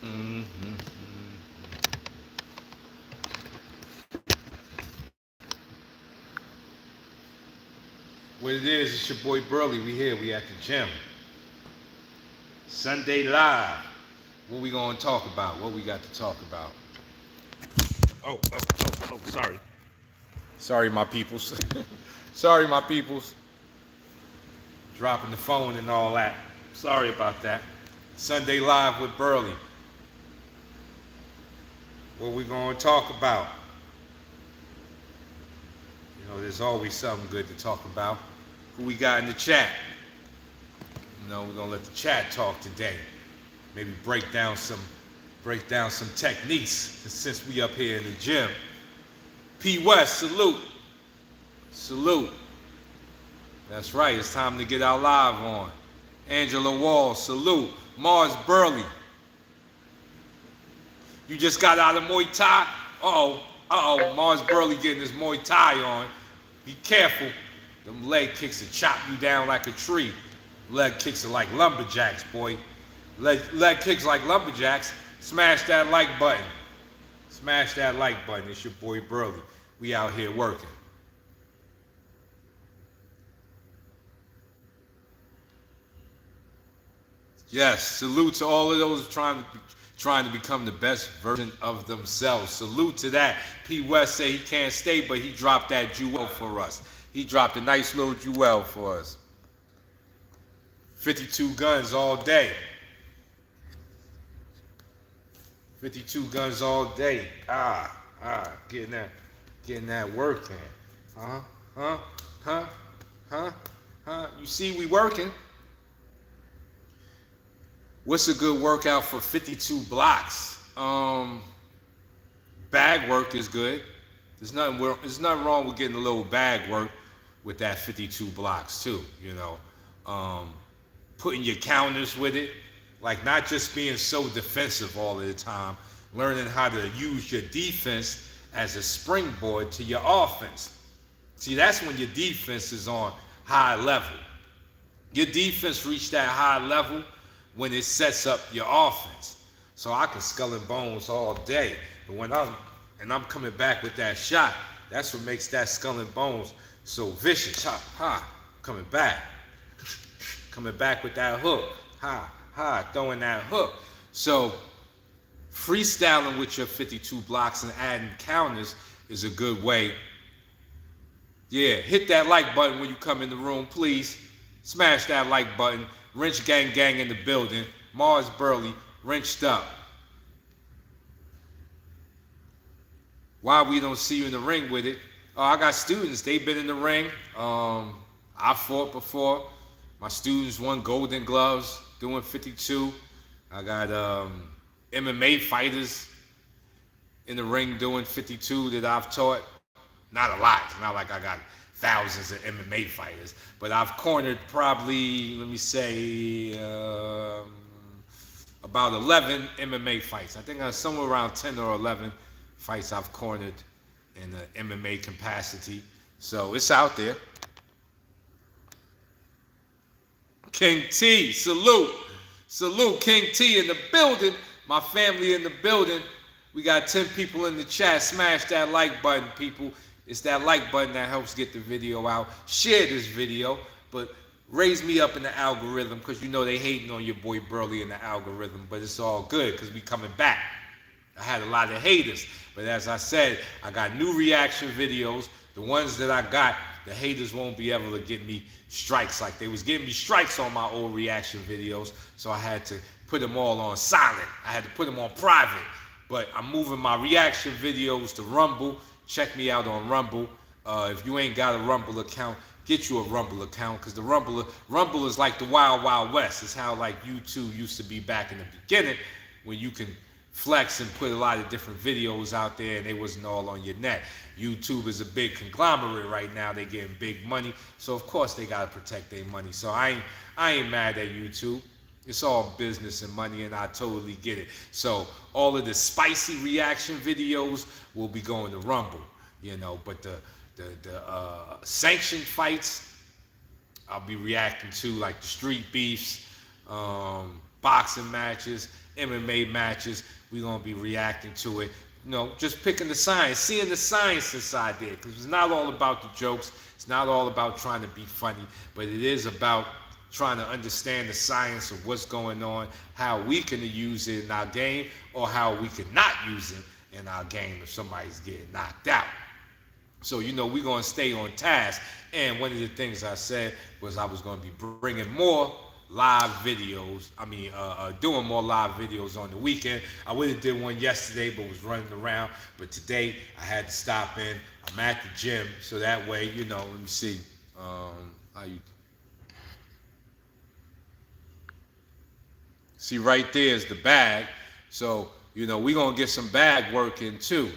Mm-hmm. What it is, it's your boy Burley. We here. We at the gym. Sunday live. What we gonna talk about? What we got to talk about? Sorry. Sorry, my peoples. Sorry, my peoples. Dropping the phone and all that. Sorry about that. Sunday live with Burley. What we gonna talk about? You know, there's always something good to talk about. Who we got in the chat? You know, we're gonna let the chat talk today. Maybe break down some techniques since we up here in the gym. P West, salute. Salute. That's right, it's time to get our live on. Angela Wall, salute. Mars Burley. You just got out of Muay Thai? Mars Burley getting his Muay Thai on. Be careful. Them leg kicks will chop you down like a tree. Leg kicks are like lumberjacks, boy. Leg kicks like lumberjacks. Smash that like button. Smash that like button. It's your boy Burley. We out here working. Yes, salute to all of those trying to become the best version of themselves. Salute to that. P. West say he can't stay, but he dropped that jewel for us. He dropped a nice little jewel for us. 52 guns all day. 52 guns all day. Getting that work in. Huh? Huh? Huh? You see we working. What's a good workout for 52 blocks? Bag work is good. There's nothing wrong with getting a little bag work with that 52 blocks too, you know. Putting your counters with it, like not just being so defensive all of the time, learning how to use your defense as a springboard to your offense. See, that's when your defense is on high level. Your defense reached that high level when it sets up your offense. So I can skull and bones all day, but when I'm coming back with that shot, that's what makes that skull and bones so vicious. Coming back with that hook, throwing that hook. So freestyling with your 52 blocks and adding counters is a good way. Yeah, hit that like button when you come in the room, please. Smash that like button. Wrench gang in the building. Mars Burley, wrenched up. Why we don't see you in the ring with it? I got students, they've been in the ring. I fought before. My students won Golden Gloves doing 52. I got MMA fighters in the ring doing 52 that I've taught. Not a lot. It's not like I got thousands of MMA fighters, but I've cornered probably, let me say, about 11 MMA fights. I think somewhere around 10 or 11 fights I've cornered in the MMA capacity. So it's out there. King T, salute. Salute, King T in the building. My family in the building. We got 10 people in the chat. Smash that like button, people. It's that like button that helps get the video out. Share this video, but raise me up in the algorithm, because you know they hating on your boy Burley in the algorithm, but it's all good because we coming back. I had a lot of haters, but as I said, I got new reaction videos. The ones that I got, the haters won't be able to get me strikes like they was getting me strikes on my old reaction videos, so I had to put them all on silent. I had to put them on private, but I'm moving my reaction videos to Rumble. Check me out on Rumble. If you ain't got a Rumble account, get you a Rumble account, because the Rumble is like the Wild Wild West. It's how like YouTube used to be back in the beginning, when you can flex and put a lot of different videos out there and they wasn't all on your neck. YouTube is a big conglomerate right now. They getting big money, so of course they gotta protect their money. So I ain't mad at YouTube. It's all business and money, and I totally get it. So all of the spicy reaction videos will be going to Rumble, you know. But the sanctioned fights, I'll be reacting to, like the street beefs, boxing matches, MMA matches. We're going to be reacting to it. Just picking the science, seeing the science inside there. Because it's not all about the jokes. It's not all about trying to be funny. But it is about trying to understand the science of what's going on, how we can use it in our game, or how we can not use it in our game if somebody's getting knocked out. So, we're going to stay on task. And one of the things I said was I was going to be bringing more live videos. Doing more live videos on the weekend. I would have did one yesterday, but was running around. But today, I had to stop in. I'm at the gym, so that way, let me see. How you... See, right there is the bag. So, we're going to get some bag work in too.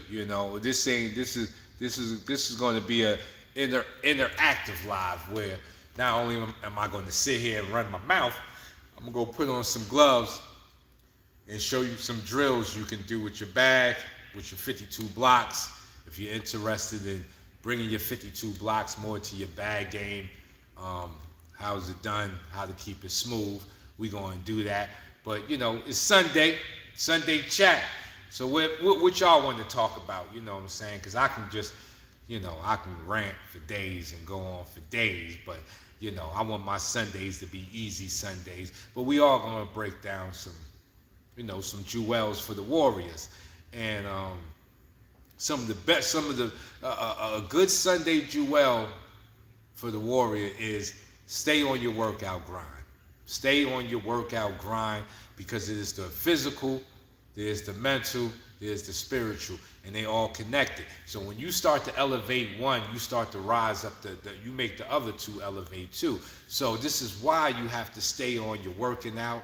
This is going to be a interactive live where not only am I going to sit here and run my mouth, I'm going to go put on some gloves and show you some drills you can do with your bag, with your 52 blocks. If you're interested in bringing your 52 blocks more to your bag game, how's it done, how to keep it smooth, we're going to do that. But, it's Sunday chat. So what y'all want to talk about, you know what I'm saying? Because I can just, I can rant for days and go on for days. But, I want my Sundays to be easy Sundays. But we are going to break down some, some jewels for the Warriors. And a good Sunday jewel for the Warrior is stay on your workout grind. Stay on your workout grind because it is the physical, there's the mental, there's the spiritual, and they all connected. So when you start to elevate one, you start to rise up, you make the other two elevate too. So this is why you have to stay on your working out,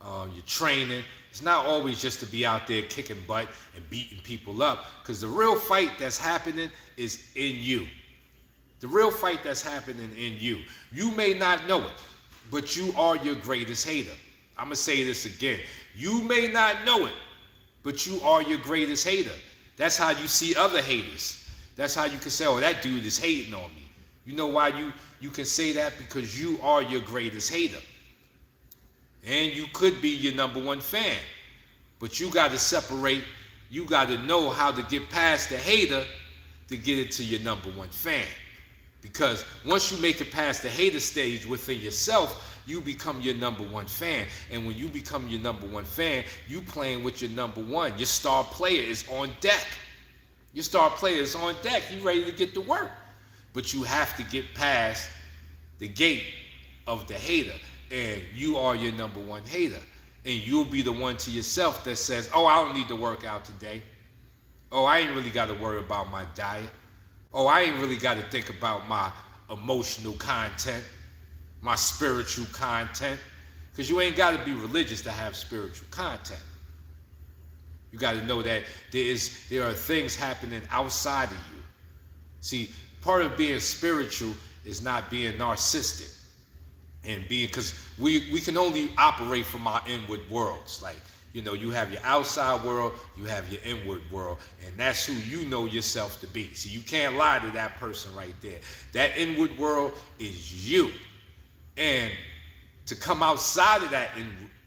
your training. It's not always just to be out there kicking butt and beating people up, because the real fight that's happening is in you. The real fight that's happening in you. You may not know it, but you are your greatest hater. I'm going to say this again. You may not know it, but you are your greatest hater. That's how you see other haters. That's how you can say, oh, that dude is hating on me. You know why you can say that? Because you are your greatest hater. And you could be your number one fan. But you got to separate. You got to know how to get past the hater to get it to your number one fan. Because once you make it past the hater stage within yourself, you become your number one fan. And when you become your number one fan, you playing with your number one. Your star player is on deck. Your star player is on deck. He's ready to get to work. But you have to get past the gate of the hater. And you are your number one hater. And you'll be the one to yourself that says, oh, I don't need to work out today. Oh, I ain't really got to worry about my diet. Oh, I ain't really got to think about my emotional content, my spiritual content, because you ain't got to be religious to have spiritual content. You got to know that there are things happening outside of you. See, part of being spiritual is not being narcissistic and being, because we can only operate from our inward worlds. Like, you have your outside world, you have your inward world, and that's who you know yourself to be. So you can't lie to that person right there. That inward world is you. And to come outside of that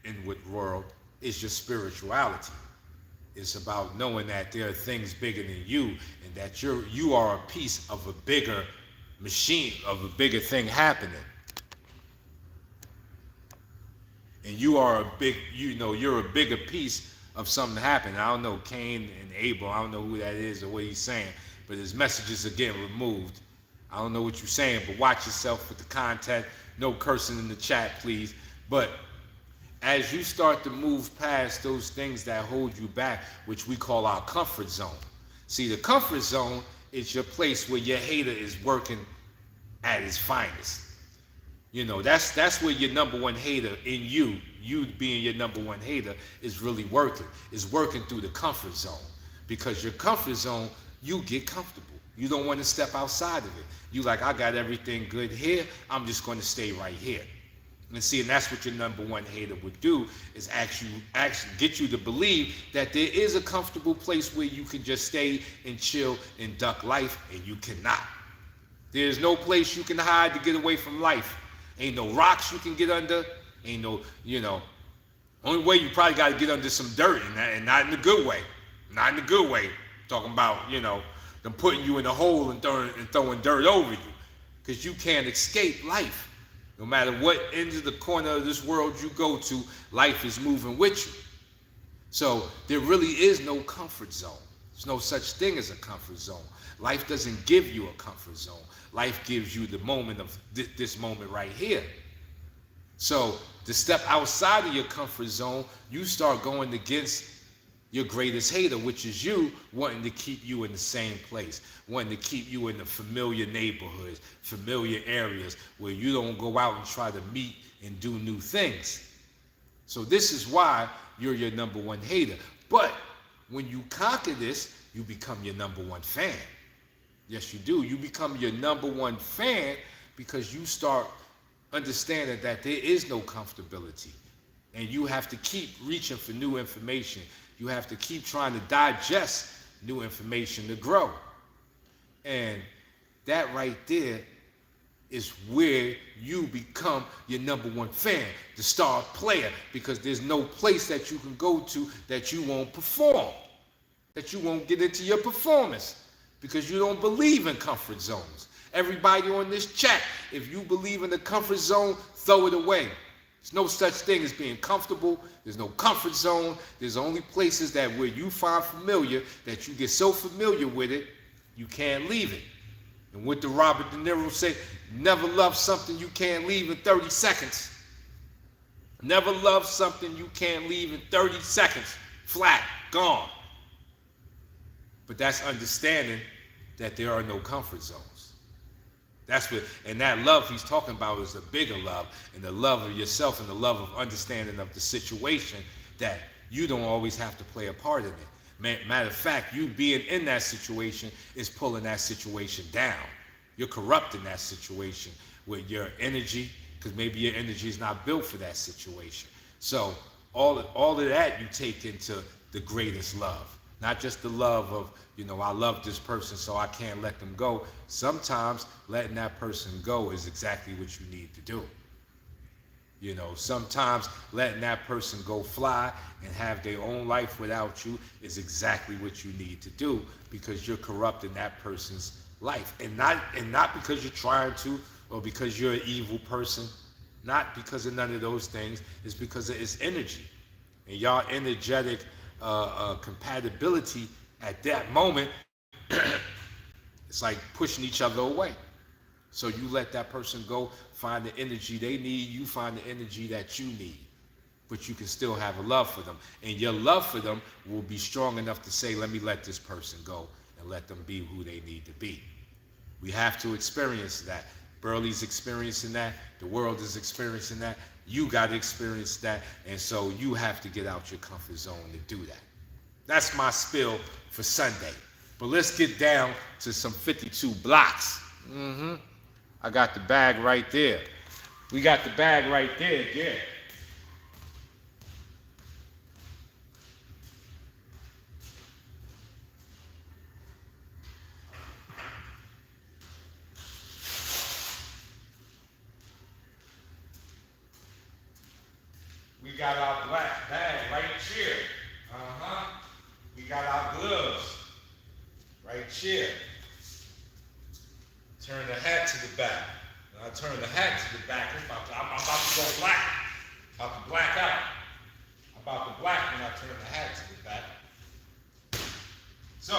inward world is your spirituality. It's about knowing that there are things bigger than you, and that you are a piece of a bigger machine, of a bigger thing happening. And you are you're a bigger piece of something happening. I don't know, Cain and Abel, I don't know who that is or what he's saying, but his messages are getting removed. I don't know what you're saying, but watch yourself with the content. No cursing in the chat, please. But as you start to move past those things that hold you back, which we call our comfort zone. See, the comfort zone is your place where your hater is working at his finest. That's where your number one hater in you being your number one hater, is really working. Is working through the comfort zone. Because your comfort zone, you get comfortable. You don't want to step outside of it. You like, I got everything good here, I'm just going to stay right here. And that's what your number one hater would do, is actually get you to believe that there is a comfortable place where you can just stay and chill and duck life, and you cannot. There's no place you can hide to get away from life. Ain't no rocks you can get under. Ain't no, Only way you probably got to get under some dirt, and not in a good way. Not in a good way. Talking about, them putting you in a hole and throwing dirt over you. Because you can't escape life. No matter what end of the corner of this world you go to, life is moving with you. So there really is no comfort zone. There's no such thing as a comfort zone. Life doesn't give you a comfort zone. Life gives you the moment of this moment right here. So to step outside of your comfort zone, you start going against your greatest hater, which is you wanting to keep you in the same place, wanting to keep you in the familiar neighborhoods, familiar areas where you don't go out and try to meet and do new things. So this is why you're your number one hater. But when you conquer this, you become your number one fan. Yes, you do. You become your number one fan because you start understanding that there is no comfortability. And you have to keep reaching for new information. You have to keep trying to digest new information to grow. And that right there is where you become your number one fan, the star player, because there's no place that you can go to that you won't perform, that you won't get into your performance, because you don't believe in comfort zones. Everybody on this chat, if you believe in the comfort zone, throw it away. There's no such thing as being comfortable. There's no comfort zone. There's only places that where you find familiar, that you get so familiar with it, you can't leave it. And what did Robert De Niro say? Never love something you can't leave in 30 seconds. Never love something you can't leave in 30 seconds. Flat, gone. But that's understanding that there are no comfort zones. That's what, and that love he's talking about is a bigger love, and the love of yourself and the love of understanding of the situation, that you don't always have to play a part in it. Matter of fact, you being in that situation is pulling that situation down. You're corrupting that situation with your energy, because maybe your energy is not built for that situation. So all of that you take into the greatest love. Not just the love of, I love this person so I can't let them go. Sometimes letting that person go is exactly what you need to do. Sometimes letting that person go fly and have their own life without you is exactly what you need to do, because you're corrupting that person's life. And not because you're trying to, or because you're an evil person. Not because of none of those things. It's because of its energy. And y'all energetic compatibility at that moment, it's like pushing each other away. So you let that person go, find the energy they need, you find the energy that you need. But you can still have a love for them. And your love for them will be strong enough to say, let me let this person go and let them be who they need to be. We have to experience that. Burley's experiencing that. The world is experiencing that. You got to experience that. And so you have to get out your comfort zone to do that. That's my spiel for Sunday. But let's get down to some 52 blocks. I got the bag right there. We got the bag right there, yeah. We got our black bag right here. We got our gloves right here. Turn the hat to the back. When I turn the hat to the back, I'm about to go black. About to black out. I'm about to black when I turn the hat to the back. So,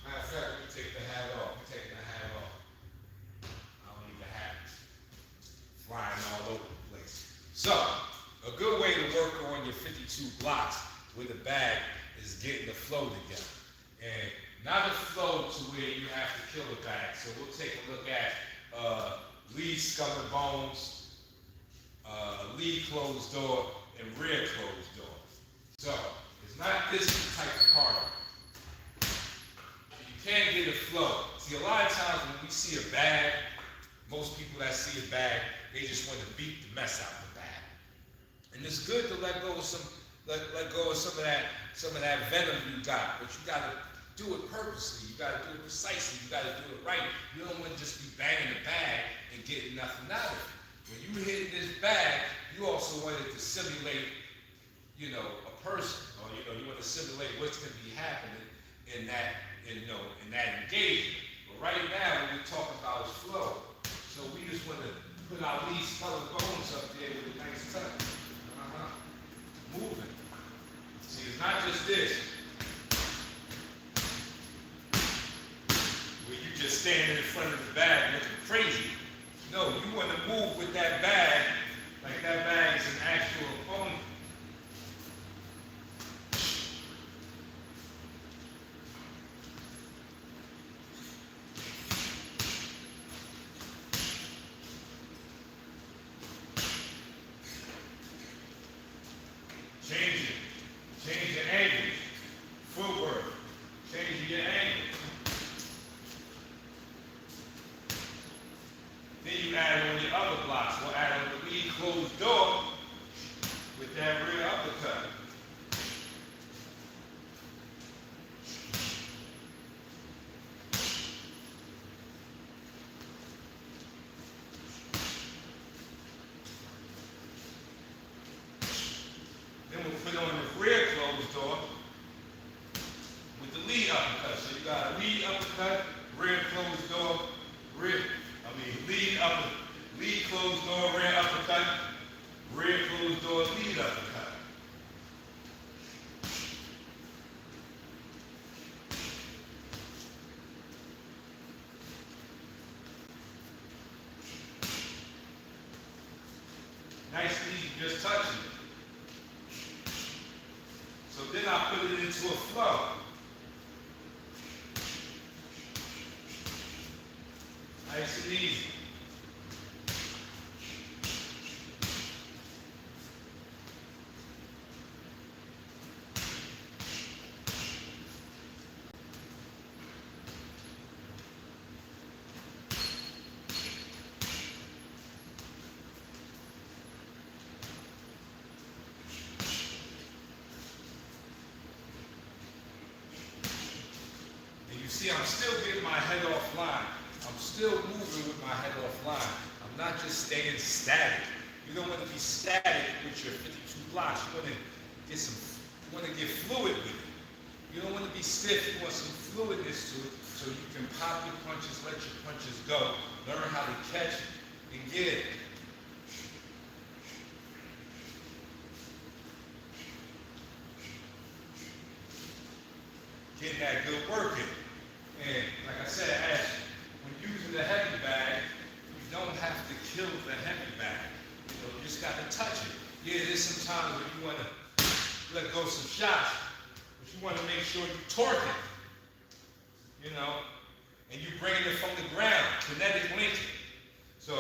matter of fact, let me take the hat off. I'm taking the hat off. I don't need the hat flying all over the place. So, a good way to work on your 52 blocks with a bag is getting the flow together. And not a flow to where you have to kill a bag. So we'll take a look at lead, skull and bones, lead closed door, and rear closed door. So it's not this type of card. You can't get a flow. See, a lot of times when we see a bag, most people that see a bag, they just want to beat the mess out of the bag. And it's good to let go of some of that venom you got, but you gotta do it purposely. You gotta do it precisely. You gotta do it right. You don't want to just be banging the bag and getting nothing out of it. When you hit this bag, you also want it to simulate, a person, or you want to simulate what's going to be happening in that, in that engagement. But right now, what we're talking about is flow. So we just want to put our least colored bones up there with a nice touch. Moving. See, it's not just this, where you just standing in front of the bag looking crazy. No, you want to move with that bag, like that bag is an actual opponent. Change your angles, footwork, changing your angle. Then you add on your other blocks. We'll add on the lead closed door with that rear uppercut. Then we'll put on the rear closed door with the lead uppercut. So you got a lead uppercut, rear closed door, lead closed door, rear uppercut, rear closed door, lead uppercut. Nice and easy, just touching it. So then I put it into a flow. Nice and easy. And you see, I'm still getting my head offline. I'm still moving with my head offline. I'm not just staying static. You don't want to be static with your 52 blocks. You want to get fluid with it. You don't want to be stiff. You want some fluidness to it so you can pop your punches, let your punches go. Learn how to catch it and get it. Getting that good work in. And like I said, when using the heavy bag, you don't have to kill the heavy bag. You just got to touch it. Yeah, there's some times when you want to let go some shots, but you want to make sure you torque it. And you bringing it from the ground, kinetic linking. So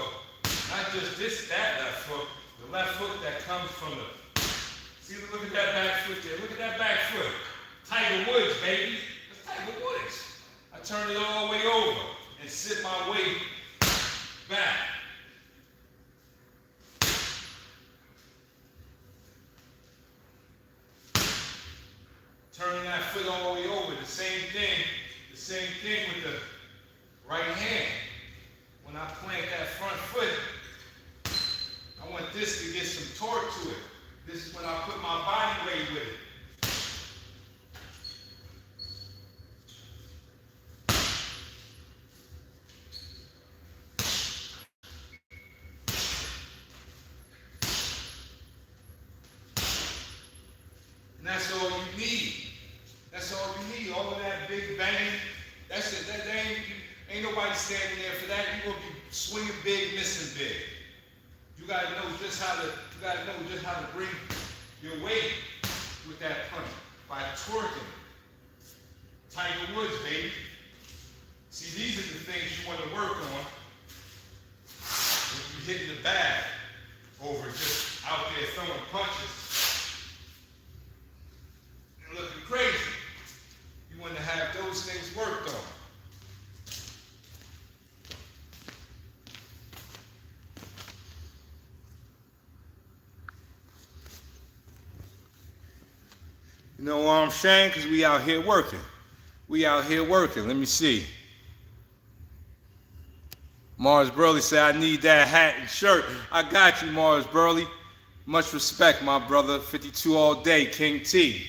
not just that left foot, the left foot that comes from the, see, look at that back foot there. Look at that back foot. Tiger Woods, baby. That's Tiger Woods. I turn it all the way over and sit my weight back. Turning that foot all the way over. The same thing with the right hand. When I plant that front foot, I want this to get some torque to it. This is when I put my body weight with it. And that's all you need. That's all you need. All of that big bang. That's it. Ain't nobody standing there for that. You're gonna be swinging big, missing big. You gotta know just how to bring your weight with that punch by twerking. Tiger Woods, baby. See, these are the things you want to work on when you're hitting the bag over just out there throwing punches and looking crazy. You want to have those things worked on. You know what I'm saying? Because we out here working. We out here working. Let me see. Mars Burley said, I need that hat and shirt. I got you, Mars Burley. Much respect, my brother. 52 all day, King T.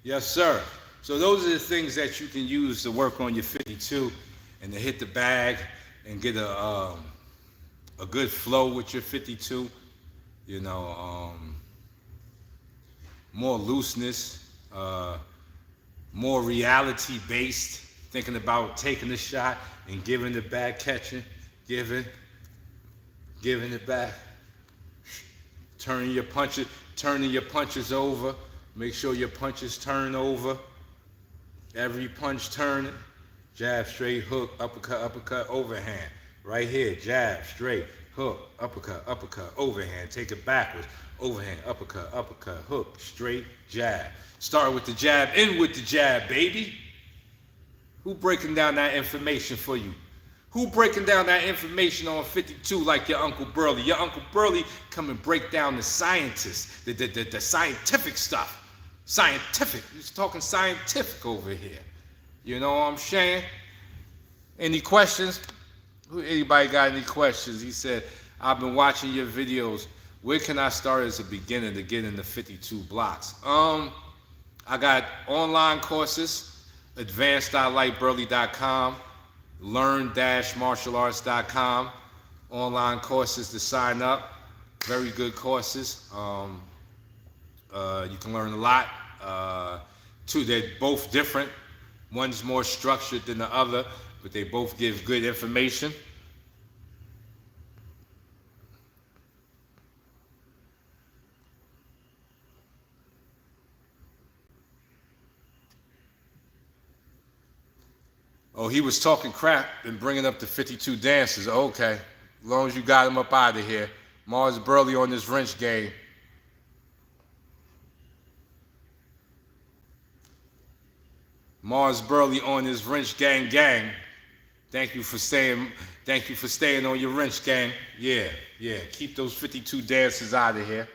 Yes, sir. So those are the things that you can use to work on your 52 and to hit the bag and get a good flow with your 52. You know, more looseness, more reality based, thinking about taking the shot and giving it back, catching, giving it back, turning your punches over. Make sure your punches turn over. Every punch turning. Jab, straight, hook, uppercut, overhand. Right here, jab, straight, hook, uppercut, overhand. Take it backwards. Overhand, uppercut, hook, straight, jab. Start with the jab, end with the jab, baby. Who breaking down that information for you? Who breaking down that information on 52 like your Uncle Burley? Your Uncle Burley come and break down the scientists, the scientific stuff. Scientific. He's talking scientific over here. You know what I'm saying? Any questions? Anybody got any questions? He said, I've been watching your videos. Where can I start as a beginner to get into 52 blocks? I got online courses, advanced.lightburley.com, learn-martialarts.com, online courses to sign up. Very good courses. You can learn a lot. They're both different. One's more structured than the other, but they both give good information. Oh, he was talking crap and bringing up the 52 dances. Okay, as long as you got him up out of here. Mars Burley on this wrench game. Mars Burley on his wrench gang. Thank you for staying on your wrench gang. Yeah. Keep those 52 dances out of here.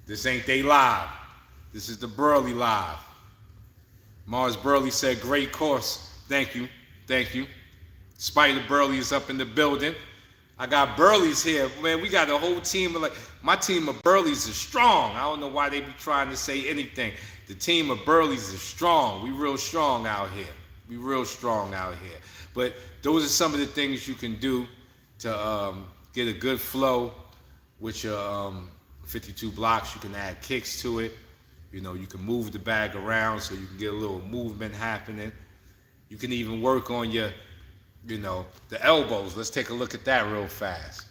This ain't they live. This is the Burley live. Mars Burley said, great course. Thank you. Spider Burley is up in the building. I got Burleys here. Man, we got a whole team of my team of Burleys is strong. I don't know why they be trying to say anything. The team of Burleys is strong. We real strong out here. But those are some of the things you can do to get a good flow with your 52 blocks. You can add kicks to it. You know, you can move the bag around so you can get a little movement happening. You can even work on your, the elbows. Let's take a look at that real fast.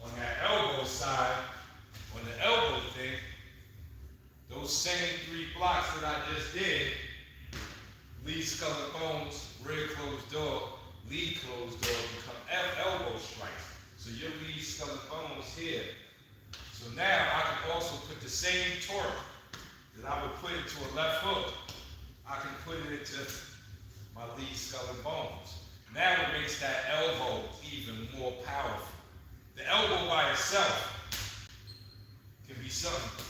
On that elbow side, on the elbow thing, those same 3 blocks that I just did, lead, skull, and bones, rear closed door, lead closed door, become elbow strikes. So your lead, skull, and bones here. So now I can also put the same torque that I would put into a left hook. I can put it into my lead, skull, and bones. Now it makes that elbow even more powerful. The elbow by itself can be something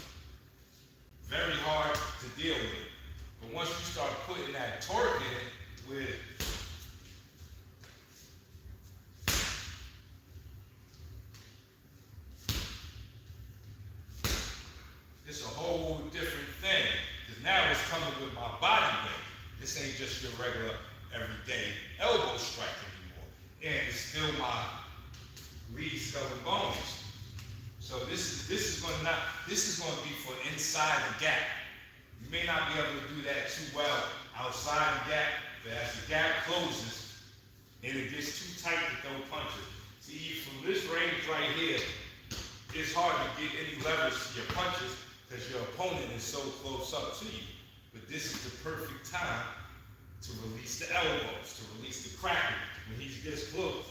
very hard to deal with. But once you start putting that torque in it with it's a whole different thing. Because now it's coming with my body weight. This ain't just your regular everyday elbow strike anymore. And it's still my lead, skull, and bones. So this is going to be for inside the gap. You may not be able to do that too well outside the gap, but as the gap closes and it gets too tight to throw punches. See, from this range right here, it's hard to get any leverage to your punches because your opponent is so close up to you. But this is the perfect time to release the elbows, to release the cracking when he gets close.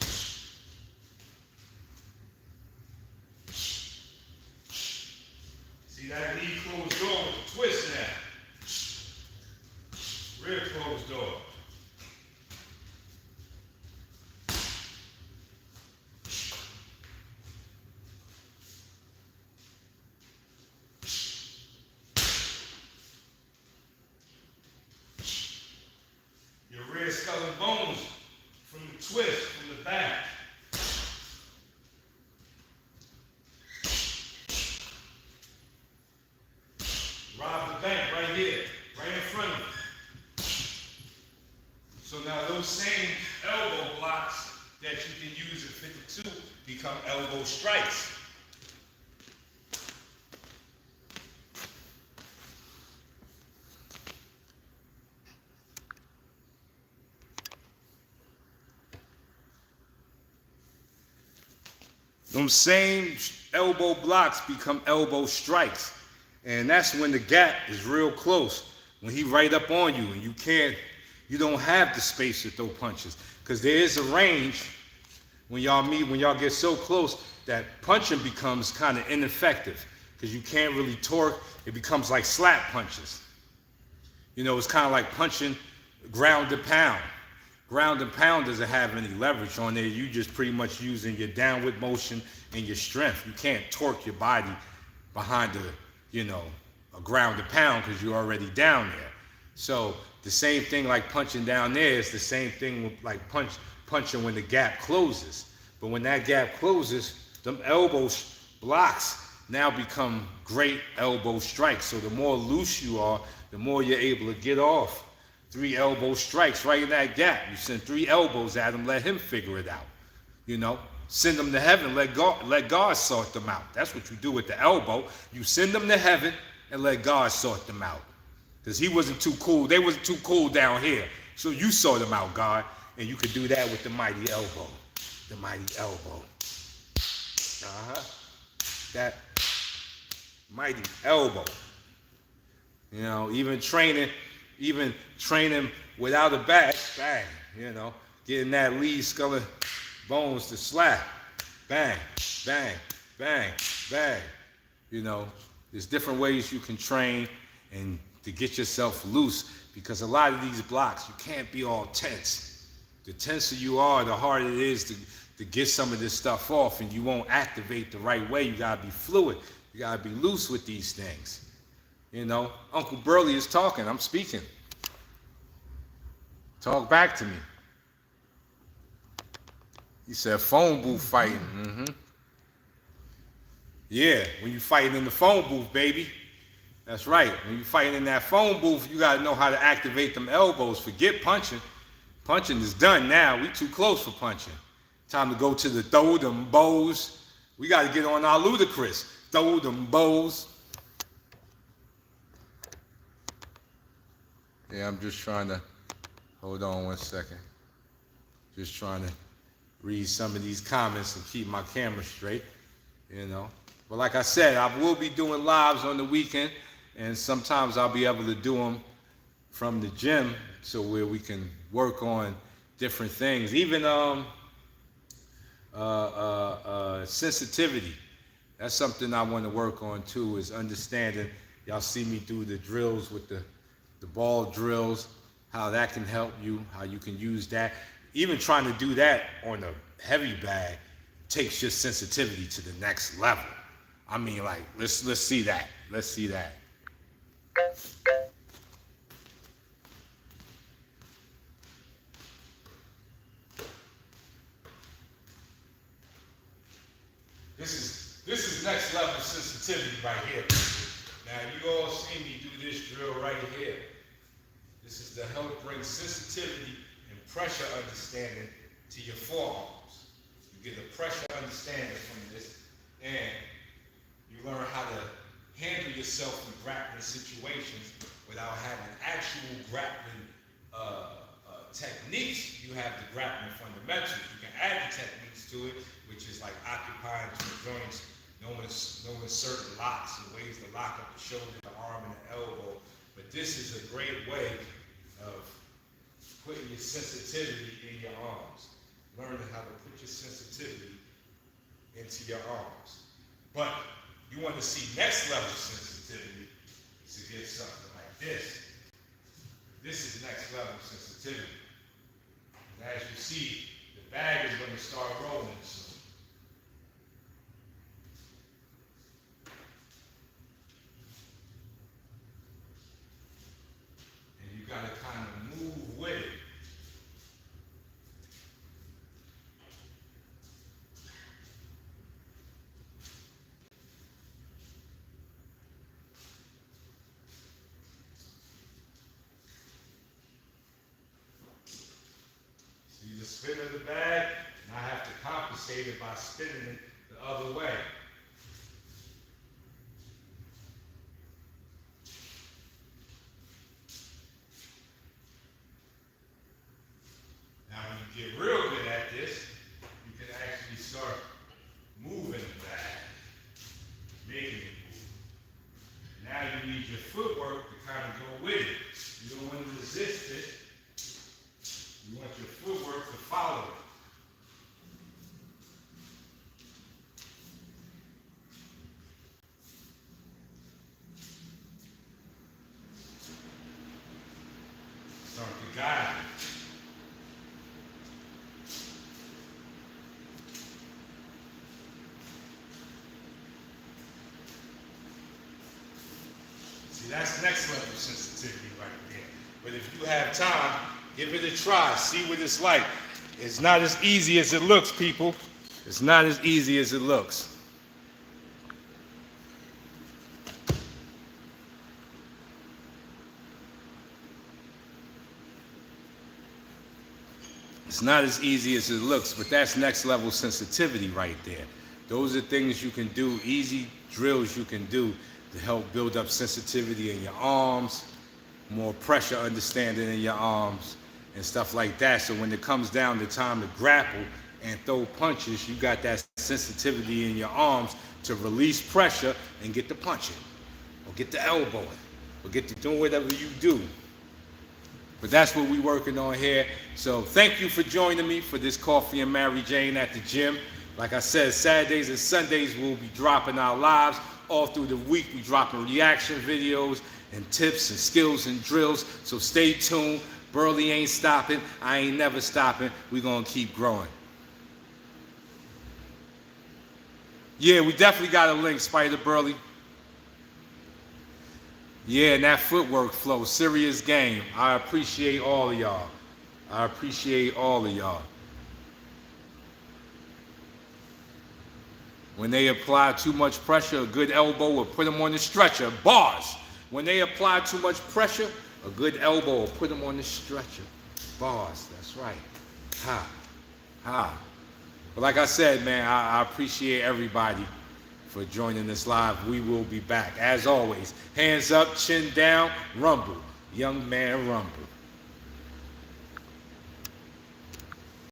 See that lead closed door with the twist now. Rear closed door. your skull and bones from the twist, from the back. Rob the bank right here, right in front of you. So now those same elbow blocks that you can use at 52 become elbow strikes. Them same elbow blocks become elbow strikes. And that's when the gap is real close. When he right up on you and you don't have the space to throw punches. Because there is a range when y'all meet, when y'all get so close that punching becomes kind of ineffective. Because you can't really torque, it becomes like slap punches. You know, it's kind of like punching ground and pound. Ground and pound doesn't have any leverage on there. You just pretty much using your downward motion and your strength. You can't torque your body behind a ground and pound because you're already down there. So the same thing like punching down there is the same thing with like punching when the gap closes. But when that gap closes, them elbow blocks now become great elbow strikes. So the more loose you are, the more you're able to get off 3 elbow strikes right in that gap. You send 3 elbows at him, let him figure it out. You know, send them to heaven, let God sort them out. That's what you do with the elbow. You send them to heaven and let God sort them out. Because he wasn't too cool. They wasn't too cool down here. So you sort them out, God. And you could do that with the mighty elbow. The mighty elbow. That mighty elbow. You know, even training without a back, bang, you know, getting that lead skull and bones to slap. Bang, bang, bang, bang. You know, there's different ways you can train and to get yourself loose, because a lot of these blocks, you can't be all tense. The tenser you are, the harder it is to get some of this stuff off, and you won't activate the right way. You gotta be fluid. You gotta be loose with these things. You know, Uncle Burley is talking, I'm speaking. Talk back to me. He said phone booth fighting. Yeah, when you fighting in the phone booth, baby. That's right. When you fighting in that phone booth, you gotta know how to activate them elbows. Forget punching. Punching is done now. We too close for punching. Time to go to the throw them bows. We gotta get on our ludicrous. Throw them bows. Yeah, I'm just trying to, hold on one second. Just trying to read some of these comments and keep my camera straight, you know. But like I said, I will be doing lives on the weekend, and sometimes I'll be able to do them from the gym, so where we can work on different things. Even sensitivity. That's something I want to work on too, is understanding. Y'all see me do the drills with the ball drills, how that can help you, how you can use that. Even trying to do that on a heavy bag takes your sensitivity to the next level. I mean, like, let's see that. Let's see that. This is next level sensitivity right here. Now you all see me do this drill right here. This is to help bring sensitivity and pressure understanding to your forearms. You get a pressure understanding from this, and you learn how to handle yourself in grappling situations without having actual grappling techniques. You have the grappling fundamentals. You can add the techniques to it, which is like occupying two joints, knowing certain locks and ways to lock up the shoulder, the arm, and the elbow. But this is a great way of putting your sensitivity in your arms. Learning how to put your sensitivity into your arms. But you want to see next level sensitivity to get something like this. This is next level sensitivity. And as you see, the bag is going to start rolling soon. And you got to kind of move with it. spin of the bag, and I have to compensate it by spinning it the other way. Now when you get real good at this, you can actually start moving the bag, making it move. Now you need your footwork to kind of go with it. You don't want to resist it. You want your footwork to follow it. Start to guide it. See, that's next level sensitivity right there. But if you have time, give it a try. See what it's like. It's not as easy as it looks, people. It's not as easy as it looks. It's not as easy as it looks, but that's next level sensitivity right there. Those are things you can do, easy drills you can do to help build up sensitivity in your arms, more pressure understanding in your arms, and stuff like that. So when it comes down to time to grapple and throw punches, you got that sensitivity in your arms to release pressure and get the punching, or get the elbowing, or get to doing whatever you do. But that's what we're working on here. So thank you for joining me for this Coffee and Mary Jane at the gym. Like I said, Saturdays and Sundays we'll be dropping our lives. All through the week we dropping reaction videos and tips and skills and drills. So stay tuned. Burley ain't stopping. I ain't never stopping. We're going to keep growing. Yeah, we definitely got a link, Spider Burley. Yeah, and that footwork flow, serious game. I appreciate all of y'all. I appreciate all of y'all. When they apply too much pressure, a good elbow will put them on the stretcher. Bars. When they apply too much pressure, a good elbow will put them on the stretcher. Bars. That's right. Ha. Ha. But like I said, man, I appreciate everybody for joining this live. We will be back. As always, hands up, chin down, rumble. Young man rumble.